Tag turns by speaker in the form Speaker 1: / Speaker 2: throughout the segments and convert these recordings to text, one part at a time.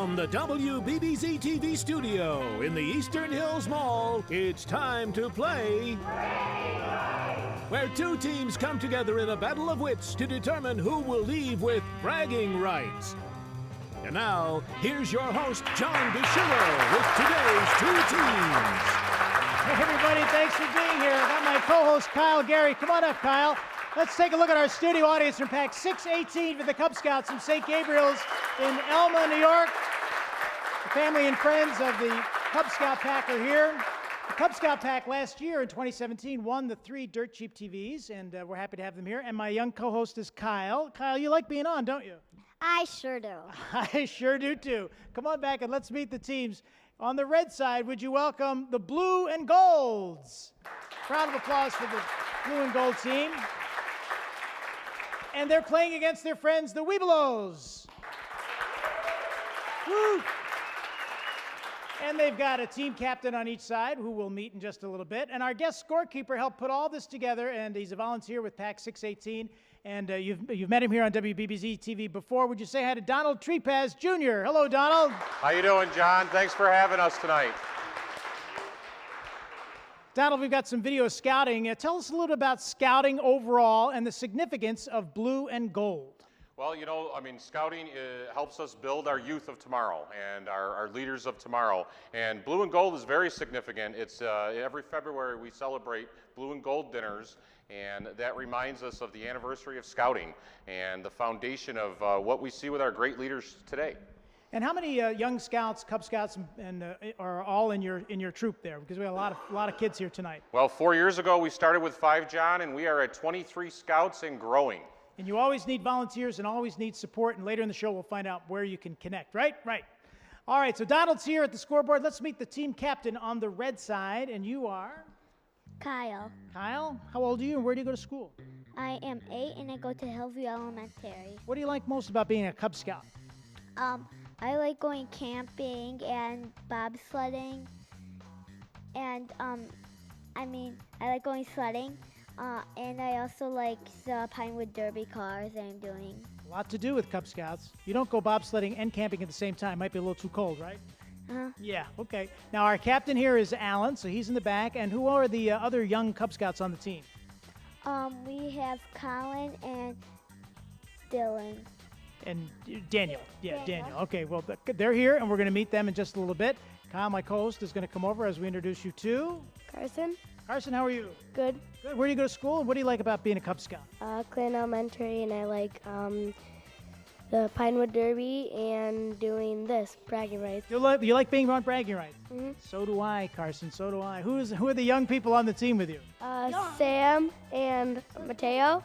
Speaker 1: From the WBBZ-TV studio in the Eastern Hills Mall, it's time to play... where two teams come together in a battle of wits to determine who will leave with bragging rights. And now, here's your host, John DeShiro, with today's two teams.
Speaker 2: Hey everybody, thanks for being here. I got my co-host Kyle Gary. Come on up, Kyle. Let's take a look at our studio audience from Pack 618 for the Cub Scouts from St. Gabriel's in Elma, New York. The family and friends of the Cub Scout Pack are here. The Cub Scout Pack last year in 2017 won the 3 dirt cheap TVs, and we're happy to have them here. And my young co-host is Kyle. Kyle, you like being on, don't you?
Speaker 3: I sure do.
Speaker 2: I sure do too. Come on back and let's meet the teams. On the red side, would you welcome the Blue and Golds? Round of applause for the Blue and Gold team. And they're playing against their friends, the Webelos. Woo! And they've got a team captain on each side who we'll meet in just a little bit. And our guest scorekeeper helped put all this together, and he's a volunteer with Pack 618. And you've met him here on WBBZ-TV before. Would you say hi to Donald Trepaz Jr.? Hello, Donald.
Speaker 4: How you doing, John? Thanks for having us tonight.
Speaker 2: Donald, we've got some video scouting. Tell us a little bit about scouting overall and the significance of blue and gold.
Speaker 4: Well, you know, I mean, scouting helps us build our youth of tomorrow and our leaders of tomorrow. And blue and gold is very significant. It's every February we celebrate blue and gold dinners, and that reminds us of the anniversary of scouting and the foundation of what we see with our great leaders today.
Speaker 2: And how many young scouts, Cub Scouts, and are all in your troop there? Because we have a lot of kids here tonight.
Speaker 4: Well, 4 years ago we started with 5, John, and we are at 23 scouts and growing.
Speaker 2: And you always need volunteers and always need support, and later in the show we'll find out where you can connect, right? Right. All right, so Donald's here at the scoreboard. Let's meet the team captain on the red side, and you are?
Speaker 3: Kyle.
Speaker 2: Kyle, how old are you and where do you go to school?
Speaker 3: I am 8 and I go to Hillview Elementary.
Speaker 2: What do you like most about being a Cub Scout?
Speaker 3: I like going camping and bobsledding, and I like going sledding, and I also like the Pinewood Derby cars that I'm doing.
Speaker 2: A lot to do with Cub Scouts. You don't go bobsledding and camping at the same time. Might be a little too cold, right? Yeah, okay. Now our captain here is Alan, so he's in the back. And who are the other young Cub Scouts on the team?
Speaker 3: We have Colin and Dylan.
Speaker 2: And Daniel. Yeah, Daniel. Okay, well, they're here, and we're going to meet them in just a little bit. Kyle, my co-host, is going to come over as we introduce you to...
Speaker 5: Carson.
Speaker 2: Carson, how are you?
Speaker 5: Good.
Speaker 2: Good. Where do you go to school, and what do you like about being a Cub Scout?
Speaker 5: Clinton Elementary, and I like the Pinewood Derby and doing this, bragging rights.
Speaker 2: You like being on bragging rights?
Speaker 5: Mm-hmm.
Speaker 2: So do I, Carson. So do I. Who are the young people on the team with you?
Speaker 5: Sam and Mateo.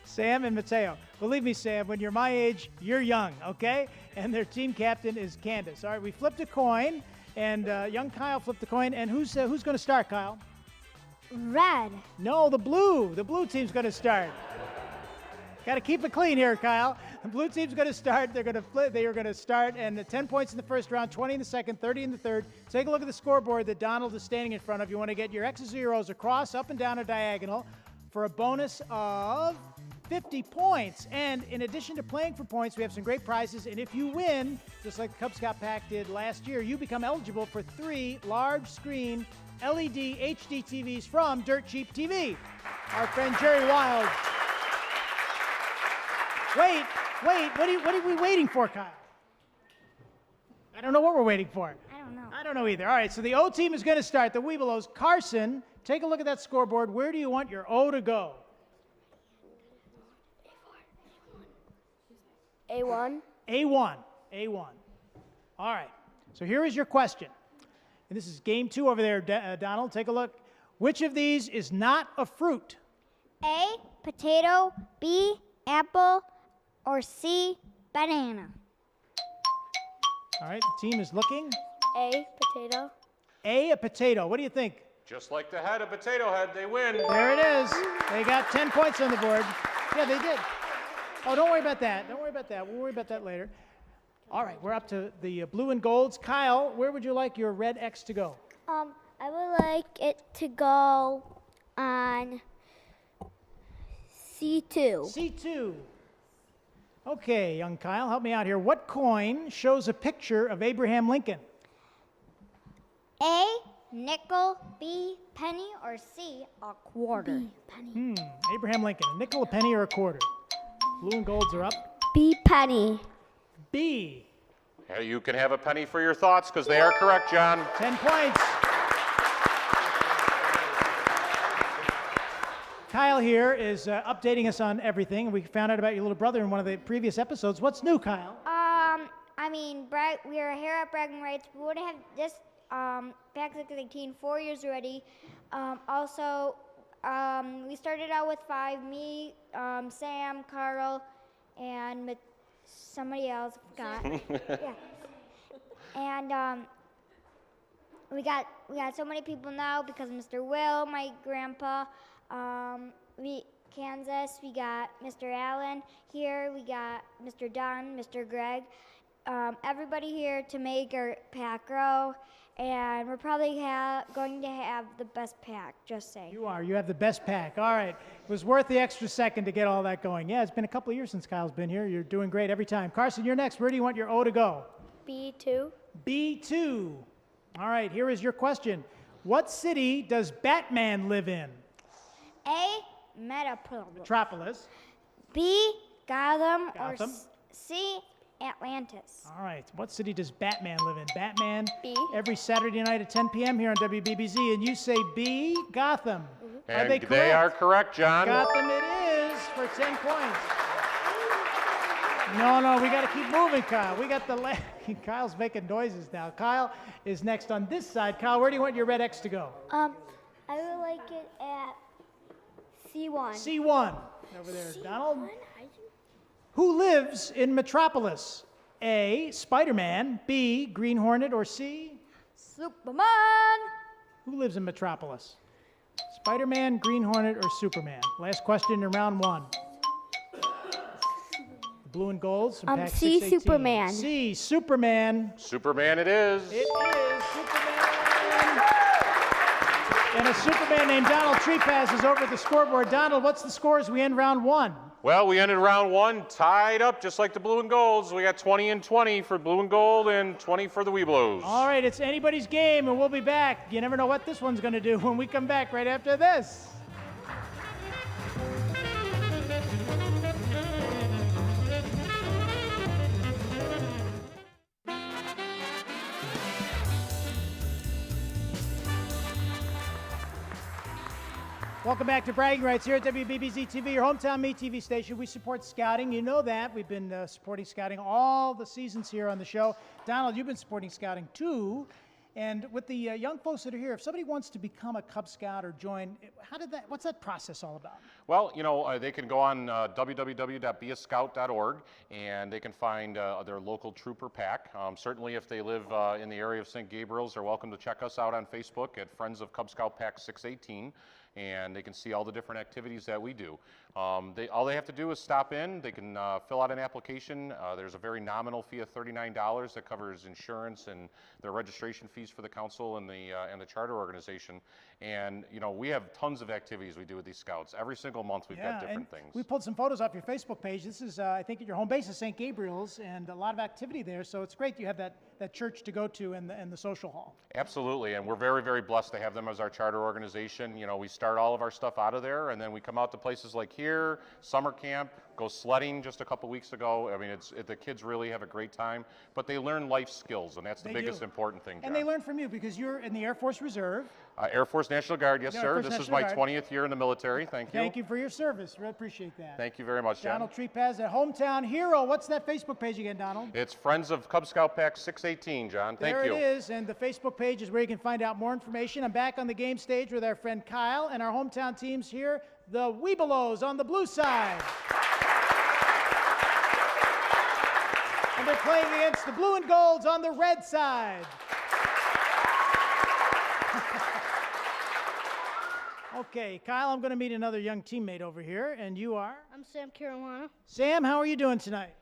Speaker 2: Sam and Mateo. Believe me, Sam, when you're my age, you're young, okay? And their team captain is Candace. All right, we flipped a coin, and young Kyle flipped the coin. And who's going to start, Kyle?
Speaker 3: Red.
Speaker 2: No, the blue. The blue team's going to start. Got to keep it clean here, Kyle. The blue team's going to start. They're going to flip. They are going to start, and 10 points in the first round, 20 in the second, 30 in the third. Take a look at the scoreboard that Donald is standing in front of. You want to get your X's or your O's across, up and down, or diagonal for a bonus of 50 points. And in addition to playing for points, we have some great prizes. And if you win, just like the Cub Scout Pack did last year, you become eligible for 3 large screen LED HD TVs from Dirt Cheap TV. Our friend Jerry Wild. Wait, what are we waiting for, Kyle? I don't know what we're waiting for.
Speaker 3: I don't know.
Speaker 2: I don't know either. All right, so the O team is going to start, the Webelos. Carson, take a look at that scoreboard. Where do you want your O to go?
Speaker 5: A1.
Speaker 2: A1. All right, so here is your question. And this is game 2 over there, Donald. Take a look. Which of these is not a fruit?
Speaker 3: A, potato, B, apple, or C, banana.
Speaker 2: All right, the team is looking.
Speaker 5: A, potato.
Speaker 2: A potato. What do you think?
Speaker 4: Just like the head of Potato Head, they win.
Speaker 2: There it is. They got 10 points on the board. Yeah, they did. Oh, don't worry about that. Don't worry about that. We'll worry about that later. All right, we're up to the blue and golds. Kyle, where would you like your red X to go?
Speaker 3: I would like it to go on C2.
Speaker 2: C2. Okay, young Kyle, help me out here. What coin shows a picture of Abraham Lincoln?
Speaker 3: A, nickel, B, penny, or C, a quarter? B, penny.
Speaker 2: Abraham Lincoln, a nickel, a penny, or a quarter? Blue and golds are up.
Speaker 5: B, penny.
Speaker 2: B.
Speaker 4: Yeah, you can have a penny for your thoughts because they are correct, John.
Speaker 2: 10 points. Kyle here is updating us on everything. We found out about your little brother in one of the previous episodes. What's new, Kyle?
Speaker 3: I mean, we are here at Bragging Rights. We would have this PAC 618 4 years already. Also, we started out with 5, me, Sam, Carl, and somebody else, forgot. Yeah. And we got so many people now because Mr. Will, my grandpa, Kansas, we got Mr. Allen here, we got Mr. Don, Mr. Greg, everybody here to make our pack grow, and we're probably going to have the best pack, just saying.
Speaker 2: You are. You have the best pack. All right. It was worth the extra second to get all that going. Yeah, it's been a couple of years since Kyle's been here. You're doing great every time. Carson, you're next. Where do you want your O to go?
Speaker 5: B2.
Speaker 2: B2. All right, here is your question. What city does Batman live in?
Speaker 3: A, Metropolis.
Speaker 2: B,
Speaker 3: Gotham.
Speaker 2: Gotham.
Speaker 3: Or C, Atlantis.
Speaker 2: All right. What city does Batman live in? Batman.
Speaker 5: B.
Speaker 2: Every Saturday night at 10 p.m. here on WBBZ. And you say B, Gotham. Are
Speaker 4: And
Speaker 2: they correct?
Speaker 4: they are correct, John.
Speaker 2: Gotham it is for 10 points. No, we got to keep moving, Kyle. We got the Kyle's making noises now. Kyle is next on this side. Kyle, where do you want your red X to go?
Speaker 3: I would like it at C1.
Speaker 2: C1. Over there, Donald. Who lives in Metropolis? A, Spider-Man, B, Green Hornet, or C?
Speaker 3: Superman.
Speaker 2: Who lives in Metropolis? Spider-Man, Green Hornet, or Superman? Last question in round 1. The blue and golds from PAC
Speaker 3: C,
Speaker 2: 618.
Speaker 3: Superman.
Speaker 2: C, Superman.
Speaker 4: Superman it is.
Speaker 2: It is Superman. And a Superman named Donald Treepaz is over at the scoreboard. Donald, what's the score as we end round 1?
Speaker 4: Well, we ended round 1 tied up just like the blue and golds. We got 20 and 20 for blue and gold and 20 for the Wee Blues.
Speaker 2: All right, it's anybody's game, and we'll be back. You never know what this one's going to do when we come back right after this. Welcome back to Bragging Rights here at WBBZ-TV, your hometown Me TV station. We support scouting. You know that. We've been supporting scouting all the seasons here on the show. Donald, you've been supporting scouting too. And with the young folks that are here, if somebody wants to become a Cub Scout or join, what's that process all about?
Speaker 4: Well, they can go on www.beascout.org and they can find their local trooper pack. Certainly if they live in the area of St. Gabriel's, they're welcome to check us out on Facebook at Friends of Cub Scout Pack 618. And they can see all the different activities that we do. All they have to do is stop in. They can fill out an application. There's a very nominal fee of $39 that covers insurance and their registration fees for the council and the charter organization. And we have tons of activities we do with these scouts. Every single month we've got different things.
Speaker 2: We pulled some photos off your Facebook page. This is, I think, at your home base of St. Gabriel's, and a lot of activity there. So it's great you have that church to go to and the social hall.
Speaker 4: Absolutely, and we're very, very blessed to have them as our charter organization. We start all of our stuff out of there, and then we come out to places like here, summer camp, go sledding just a couple weeks ago. I mean, the kids really have a great time, but they learn life skills, and that's the biggest important thing, John.
Speaker 2: And they learn from you because you're in the Air Force Reserve.
Speaker 4: Air Force National Guard, yes, sir. This is my 20th year in the military. Thank you.
Speaker 2: Thank you for your service. Really appreciate that.
Speaker 4: Thank you very much, John.
Speaker 2: Donald Treepaz, a hometown hero. What's that Facebook page again, Donald?
Speaker 4: It's Friends of Cub Scout Pack 618, John. Thank you.
Speaker 2: There it is, and the Facebook page is where you can find out more information. I'm back on the game stage with our friend Kyle and our hometown teams here, the Weebelows on the blue side. And they're playing against the blue and golds on the red side. Okay, Kyle, I'm going to meet another young teammate over here, and you are?
Speaker 5: I'm Sam Caruana.
Speaker 2: Sam, how are you doing tonight?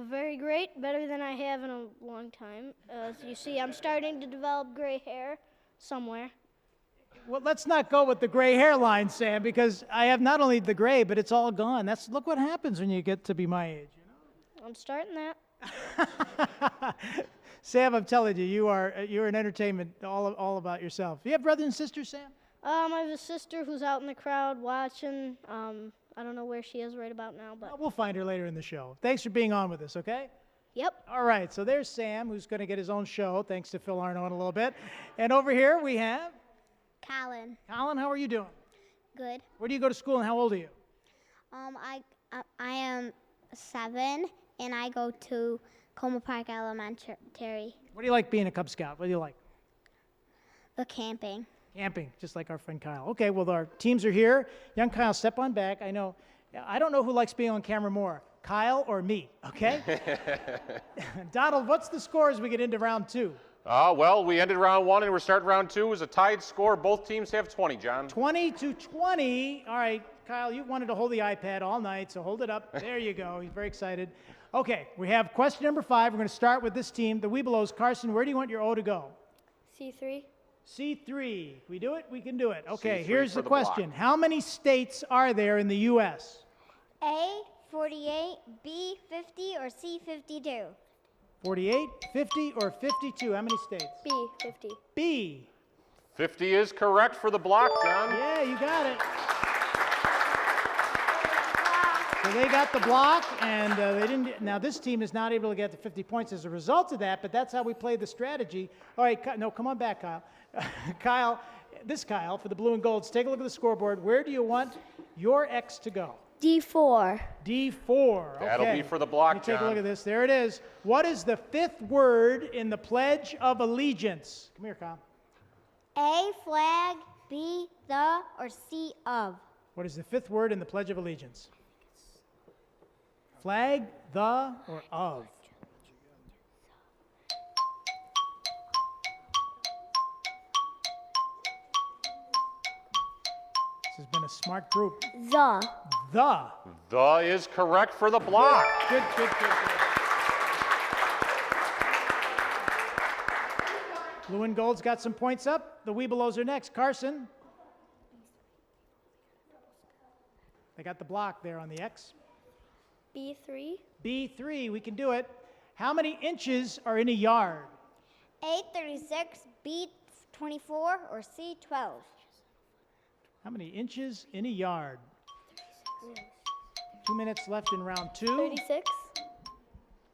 Speaker 5: Very great, better than I have in a long time. As you see, I'm starting to develop gray hair somewhere.
Speaker 2: Well, let's not go with the gray hairline, Sam, because I have not only the gray, but it's all gone. Look what happens when you get to be my age.
Speaker 5: I'm starting that.
Speaker 2: Sam, I'm telling you, you're an entertainment all about yourself. Do you have brothers and sisters, Sam?
Speaker 5: I have a sister who's out in the crowd watching. I don't know where she is right about now, but
Speaker 2: We'll find her later in the show. Thanks for being on with us, okay?
Speaker 5: yep.
Speaker 2: All right, so there's Sam, who's going to get his own show, thanks to Phil Arno in a little bit. And over here we have
Speaker 3: Colin.
Speaker 2: Colin. How are you doing?
Speaker 3: Good.
Speaker 2: Where do you go to school and how old are you?
Speaker 3: I am 7 and I go to Coma Park Elementary.
Speaker 2: What do you like being a Cub Scout? What do you like?
Speaker 3: The camping.
Speaker 2: Camping, just like our friend Kyle. Okay, well, our teams are here. Young Kyle, step on back. I don't know who likes being on camera more, Kyle or me, okay? Donald, what's the score as we get into round 2?
Speaker 4: Well, we ended round 1 and we're starting round 2. It was a tied score. Both teams have 20, John.
Speaker 2: 20-20. All right, Kyle, you wanted to hold the iPad all night, so hold it up. There you go. He's very excited. Okay, we have question number 5. We're going to start with this team, the Webelos. Carson, where do you want your O to go?
Speaker 5: C3.
Speaker 2: C3. We do it? We can do it. Okay,
Speaker 4: C3
Speaker 2: here's
Speaker 4: for
Speaker 2: the
Speaker 4: the block.
Speaker 2: question. How many states are there in the U.S.?
Speaker 3: A, 48, B, 50, or C, 52?
Speaker 2: 48, 50, or 52? How many states?
Speaker 5: B, 50.
Speaker 2: B.
Speaker 4: 50 is correct for the block, John.
Speaker 2: Yeah, you got it. So they got the block, and they didn't. Now this team is not able to get to 50 points as a result of that, but that's how we play the strategy. All right, no, come on back, Kyle. Kyle, for the blue and golds, take a look at the scoreboard. Where do you want your X to go?
Speaker 3: D4.
Speaker 2: D4. Okay.
Speaker 4: That'll be for the block,
Speaker 2: Let me take a
Speaker 4: John.
Speaker 2: look at this. There it is. What is the 5th word in the Pledge of Allegiance? Come here, Kyle.
Speaker 3: A, flag, B, the, or C, of?
Speaker 2: What is the 5th word in the Pledge of Allegiance? Flag, the, or of? This has been a smart group.
Speaker 3: The.
Speaker 2: The.
Speaker 4: The is correct for the block.
Speaker 2: Good. Blue and gold's got some points up. The Webelos are next. Carson. They got the block there on the X.
Speaker 5: B3.
Speaker 2: B3, we can do it. How many inches are in a yard?
Speaker 3: A, 36, B, 24, or C, 12?
Speaker 2: How many inches in a yard? 2 minutes left in round 2.
Speaker 5: 36.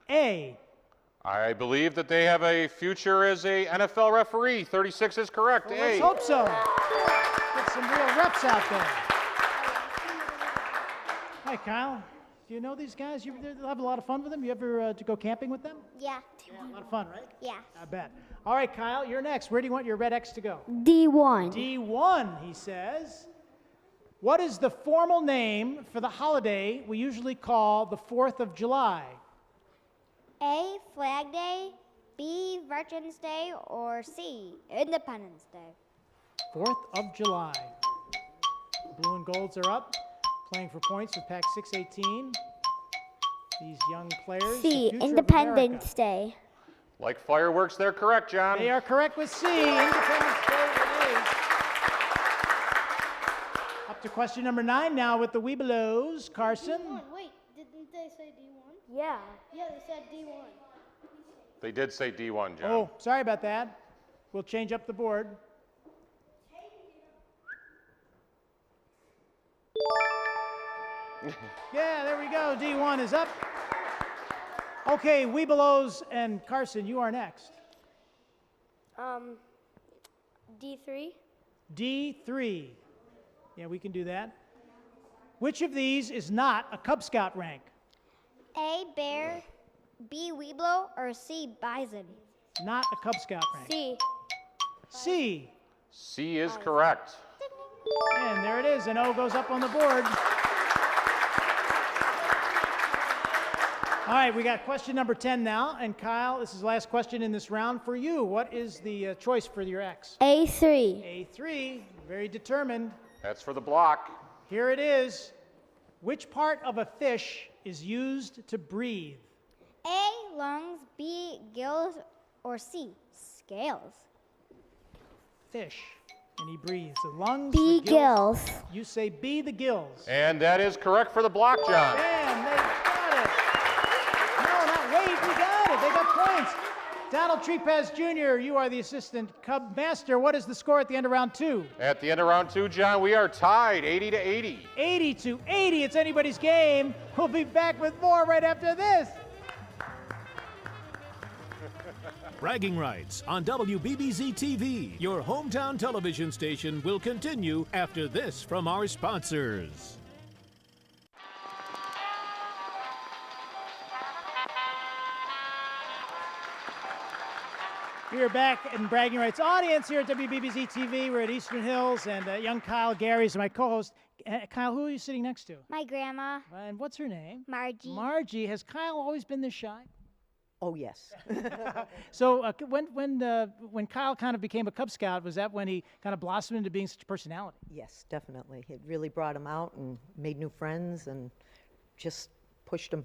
Speaker 2: A.
Speaker 4: I believe that they have a future as a NFL referee. 36 is correct.
Speaker 2: Well,
Speaker 4: A.
Speaker 2: let's hope so. Get some real reps out there. Hi, Kyle. Do you know these guys? You have a lot of fun with them? You ever to go camping with them?
Speaker 3: Yeah.
Speaker 2: A lot of fun, right?
Speaker 3: Yeah.
Speaker 2: I bet. All right, Kyle, you're next. Where do you want your red X to go?
Speaker 3: D1.
Speaker 2: D1, he says. What is the formal name for the holiday we usually call the 4th of July?
Speaker 3: A, Flag Day, B, Veterans Day, or C, Independence Day?
Speaker 2: 4th of July. Blue and golds are up, playing for points with pack 618. These young players. the
Speaker 3: C,
Speaker 2: future of
Speaker 3: Independence
Speaker 2: America.
Speaker 3: Day.
Speaker 4: Like fireworks, they're correct, John.
Speaker 2: They are correct with C. Independence Day it is. Up to question number 9 now with the Webelos. Carson.
Speaker 5: Wait, didn't they say D1?
Speaker 3: Yeah.
Speaker 5: Yeah, they said D1.
Speaker 4: They did say D1, John.
Speaker 2: Oh, sorry about that. We'll change up the board. Yeah, there we go. D1 is up. Okay, Webelos and Carson, you are next.
Speaker 5: D3.
Speaker 2: D3. Yeah, we can do that. Which of these is not a Cub Scout rank?
Speaker 3: A, Bear, B, Weeblo, or C, Bison?
Speaker 2: Not a Cub Scout rank.
Speaker 5: C.
Speaker 2: C.
Speaker 4: C is correct.
Speaker 2: And there it is. An O goes up on the board. All right, we got question number 10 now. And Kyle, this is the last question in this round for you. What is the choice for your X?
Speaker 3: A3.
Speaker 2: A3, very determined.
Speaker 4: That's for the block.
Speaker 2: Here it is. Which part of a fish is used to breathe?
Speaker 3: A, lungs, B, gills, or C, scales?
Speaker 2: Fish. And he breathes. The lungs,
Speaker 3: B,
Speaker 2: the gills.
Speaker 3: gills.
Speaker 2: You say B, the gills.
Speaker 4: And that is correct for the block, John.
Speaker 2: And they got it. Donald Trepaz Jr., you are the assistant Cub master. What is the score at the end of round 2?
Speaker 4: At the end of round 2, John, we are tied 80-80.
Speaker 2: 80-80. It's anybody's game. We'll be back with more right after this.
Speaker 1: Bragging Rights on WBBZ-TV, your hometown television station, will continue after this from our sponsors.
Speaker 2: We are back in Bragging Rights audience here at WBBZ-TV. We're at Eastern Hills, and young Kyle Gary is my co-host. Kyle, who are you sitting next to?
Speaker 3: My grandma,
Speaker 2: And what's her name?
Speaker 3: Margie.
Speaker 2: Margie. Has Kyle always been this shy?
Speaker 6: Oh, yes.
Speaker 2: So when Kyle kind of became a Cub Scout, was that when he kind of blossomed into being such a personality?
Speaker 6: Yes, definitely. It really brought him out and made new friends and just pushed him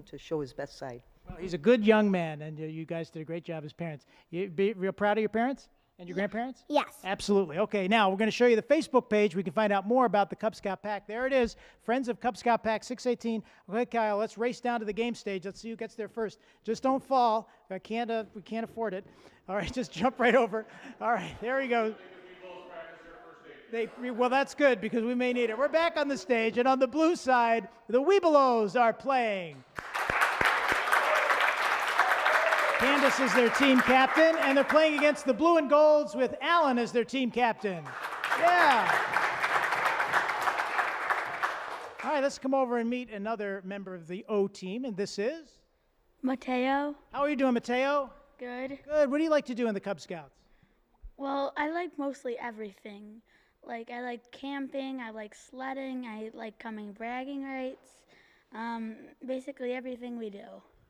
Speaker 6: to show his best side.
Speaker 2: Well, he's a good young man, and you guys did a great job as parents. You be real proud of your parents and your grandparents?
Speaker 3: Yes.
Speaker 2: Absolutely. Okay, now we're going to show you the Facebook page. We can find out more about the Cub Scout Pack. There it is, Friends of Cub Scout Pack 618. Okay, Kyle, let's race down to the game stage. Let's see who gets there first. Just don't fall. We can't afford it. All right, just jump right over. All right, there we go. Well, that's good because we may need it. We're back on the stage, and on the blue side, the Webelos are playing. Candace is their team captain, and they're playing against the blue and golds with Alan as their team captain. Yeah. All right, let's come over and meet another member of the O team, and this is?
Speaker 7: Mateo.
Speaker 2: How are you doing, Mateo?
Speaker 7: Good.
Speaker 2: Good. What do you like to do in the Cub Scouts?
Speaker 7: Well, I like mostly everything. Like, I like camping, I like sledding, I like coming bragging rights. Basically everything we do.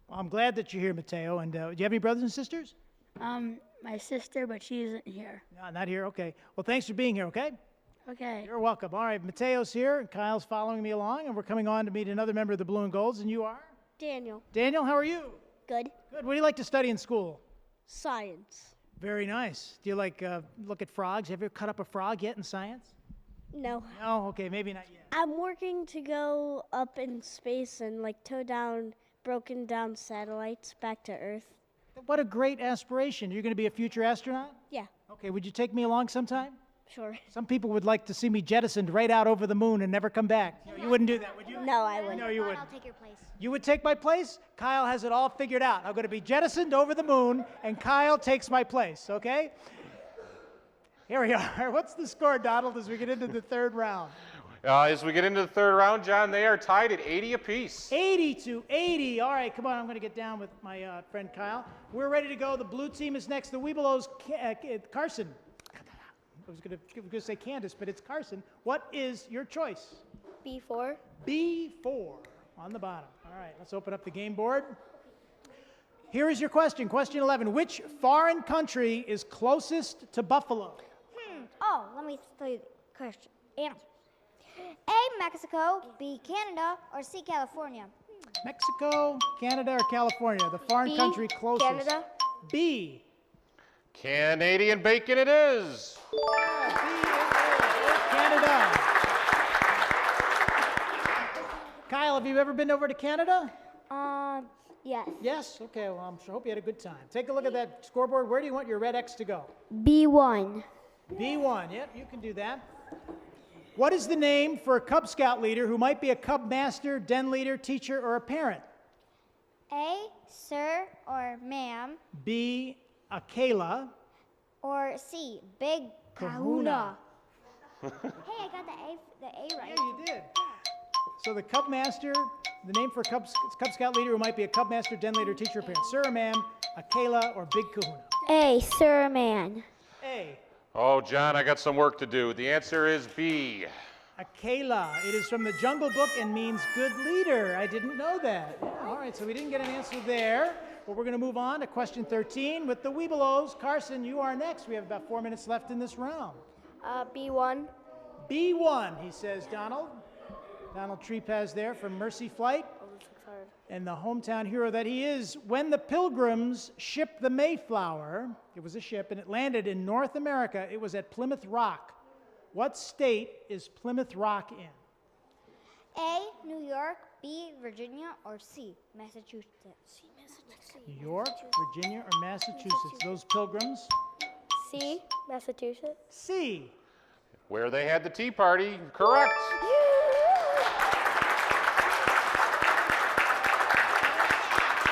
Speaker 2: Well, I'm glad that you're here, Mateo. And do you have any brothers and sisters?
Speaker 7: My sister, but she isn't here.
Speaker 2: No, not here. Okay. Well, thanks for being here, okay?
Speaker 7: Okay.
Speaker 2: You're welcome. All right, Mateo's here, and Kyle's following me along, and we're coming on to meet another member of the Blue and Golds, and you are?
Speaker 5: Daniel.
Speaker 2: Daniel, how are you?
Speaker 3: Good.
Speaker 2: Good. What do you like to study in school?
Speaker 5: Science.
Speaker 2: Very nice. Do you like look at frogs? Have you ever cut up a frog yet in science?
Speaker 5: No.
Speaker 2: No? Okay, maybe not yet.
Speaker 5: I'm working to go up in space and like tow down broken down satellites back to Earth.
Speaker 2: What a great aspiration. You're going to be a future astronaut?
Speaker 5: Yeah,
Speaker 2: Okay, would you take me along sometime?
Speaker 5: sure.
Speaker 2: Some people would like to see me jettisoned right out over the moon and never come back. You wouldn't do that, would you?
Speaker 5: No, I wouldn't.
Speaker 2: No, you wouldn't.
Speaker 3: I'll take your place.
Speaker 2: You would take my place? Kyle has it all figured out. I'm going to be jettisoned over the moon, and Kyle takes my place, okay? Here we are. What's the score, Donald, as we get into the third round?
Speaker 4: As we get into the third round, John, they are tied at 80 apiece.
Speaker 2: 80-80. All right, come on. I'm going to get down with my friend Kyle. We're ready to go. The blue team is next. The Webelos, Carson. I was going to say Candace, but it's Carson. What is your choice?
Speaker 5: B4.
Speaker 2: B4 on the bottom. All right, let's open up the game board. Here is your question. Question 11. Which foreign country is closest to Buffalo?
Speaker 3: Oh, let me tell you the question. Answer. A, Mexico, B, Canada, or C, California?
Speaker 2: Mexico, Canada, or California? The foreign
Speaker 5: B,
Speaker 2: country closest.
Speaker 5: Canada.
Speaker 2: B.
Speaker 4: Canadian bacon it is.
Speaker 2: Yeah, B is Canada. Kyle, have you ever been over to Canada?
Speaker 3: Yes.
Speaker 2: Yes? Okay, well, I hope you had a good time. Take a look at that scoreboard. Where do you want your red X to go?
Speaker 3: B1.
Speaker 2: B1. Yep, you can do that. What is the name for a Cub Scout leader who might be a Cub master, den leader, teacher, or a parent?
Speaker 3: A, sir or ma'am,
Speaker 2: B, a Kayla.
Speaker 3: or C, big kahuna. Hey, I got the A right.
Speaker 2: Yeah, you did. So the Cub master, the name for a Cub Scout leader who might be a Cub master, den leader, teacher, or parent. Sir or ma'am, a Kayla, or big kahuna.
Speaker 3: A, sir or man.
Speaker 2: A.
Speaker 4: Oh, John, I got some work to do. The answer is B.
Speaker 2: Akela. It is from the Jungle Book and means good leader. I didn't know that. Yeah, all right, so we didn't get an answer there. But we're going to move on to question 13 with the Webelos. Carson, you are next. We have about 4 minutes left in this round.
Speaker 5: B1.
Speaker 2: B1, he says, Donald. Donald Trepaz there from Mercy Flight. And the hometown hero that he is. When the Pilgrims shipped the Mayflower, it was a ship, and it landed in North America, it was at Plymouth Rock. What state is Plymouth Rock in?
Speaker 3: A, New York, B, Virginia, or C, Massachusetts. C, Massachusetts.
Speaker 2: New York, Virginia, or Massachusetts? Those Pilgrims.
Speaker 5: C, Massachusetts.
Speaker 2: C.
Speaker 4: Where they had the Tea Party, correct.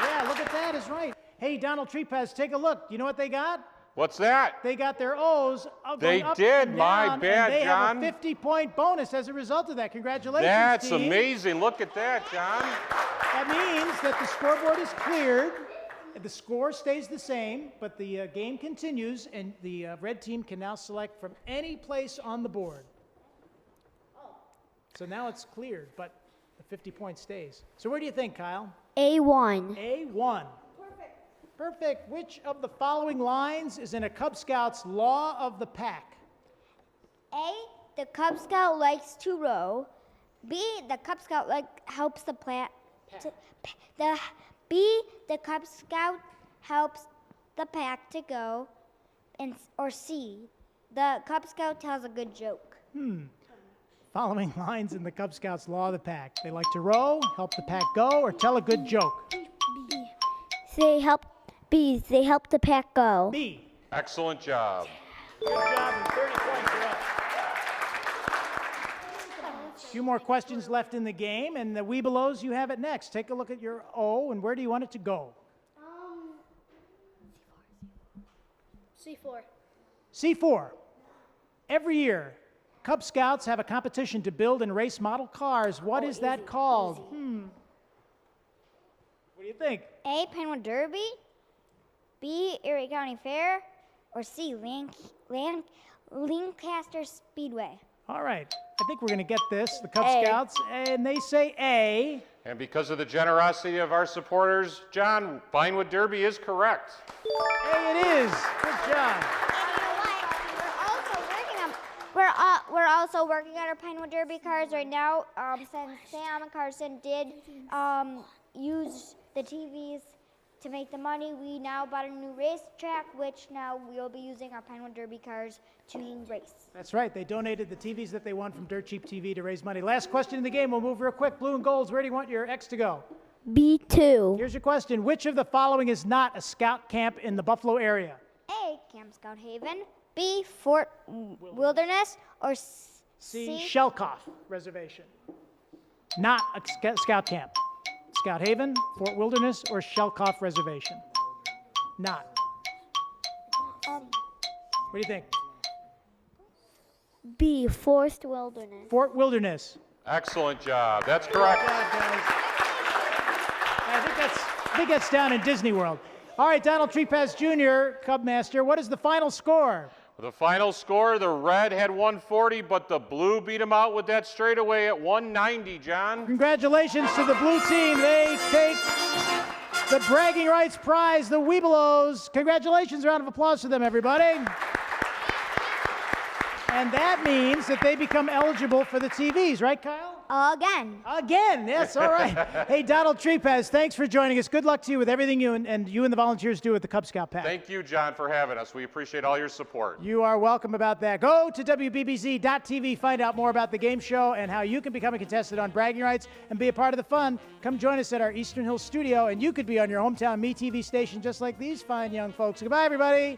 Speaker 2: Yeah, look at that, is right. Hey, Donald Trepaz, take a look. You know what they got?
Speaker 4: What's that?
Speaker 2: They got their O's
Speaker 4: They
Speaker 2: going up
Speaker 4: did.
Speaker 2: and
Speaker 4: My
Speaker 2: down,
Speaker 4: bad,
Speaker 2: and they
Speaker 4: John.
Speaker 2: have a 50-point bonus as a result of that. Congratulations,
Speaker 4: That's
Speaker 2: team.
Speaker 4: amazing. Look at that, John.
Speaker 2: That means that the scoreboard is cleared. The score stays the same, but the game continues, and the red team can now select from any place on the board. So now it's cleared, but the 50 point stays. So where do you think, Kyle?
Speaker 3: A1.
Speaker 2: A1. Perfect. Which of the following lines is in a Cub Scouts law of the pack?
Speaker 3: A, the Cub Scout likes to row. B, the Cub Scout helps the the Cub Scout helps the pack to go. Or C, the Cub Scout tells a good joke.
Speaker 2: Following lines in the Cub Scouts law of the pack. They like to row, help the pack go, or tell a good joke.
Speaker 3: They help the pack go.
Speaker 2: B.
Speaker 4: Excellent job.
Speaker 2: Good job, and 30 points are up. A few more questions left in the game, and the Webelos, you have it next. Take a look at your O, and where do you want it to go?
Speaker 5: C4.
Speaker 2: C4. Every year, Cub Scouts have a competition to build and race model cars. What is that called? What do you think?
Speaker 3: A, Pinewood Derby. B, Erie County Fair. Or C, Lancaster Speedway.
Speaker 2: All right. I think we're going to get this, the Cub Scouts, and they say A.
Speaker 4: And because of the generosity of our supporters, John, Vinewood Derby is correct.
Speaker 2: A it is. Good job.
Speaker 3: We're also working on our Pinewood Derby cars right now. Since Sam and Carson did use the TVs to make the money, we now bought a new racetrack, which now we'll be using our Pinewood Derby cars to race.
Speaker 2: That's right. They donated the TVs that they won from Dirt Cheap TV to raise money. Last question in the game. We'll move real quick. Blue and Golds, where do you want your X to go?
Speaker 3: B2.
Speaker 2: Here's your question. Which of the following is not a scout camp in the Buffalo area?
Speaker 3: A, Camp Scout Haven. B, Fort Wilderness. Or
Speaker 2: C, Shelkoff Reservation. Not a scout camp. Scout Haven, Fort Wilderness, or Shelkoff Reservation? Not. What do you think?
Speaker 3: B, Forest Wilderness.
Speaker 2: Fort Wilderness.
Speaker 4: Excellent job. That's correct.
Speaker 2: Good job, guys. I think that's down in Disney World. All right, Donald Trepaz Jr., Cub Master, what is the final score?
Speaker 4: The final score, the red had 140, but the blue beat them out with that straightaway at 190, John.
Speaker 2: Congratulations to the blue team. They take the bragging rights prize, the Webelos. Congratulations, a round of applause to them, everybody. And that means that they become eligible for the TVs, right, Kyle?
Speaker 3: Again.
Speaker 2: Again, yes, all right. Hey, Donald Trepaz, thanks for joining us. Good luck to you with everything you and the volunteers do with the Cub Scout Pack.
Speaker 4: Thank you, John, for having us. We appreciate all your support.
Speaker 2: You are welcome about that. Go to WBBZ-TV, find out more about the game show and how you can become a contestant on bragging rights and be a part of the fun. Come join us at our Eastern Hills studio, and you could be on your hometown MeTV station just like these fine young folks. Goodbye, everybody.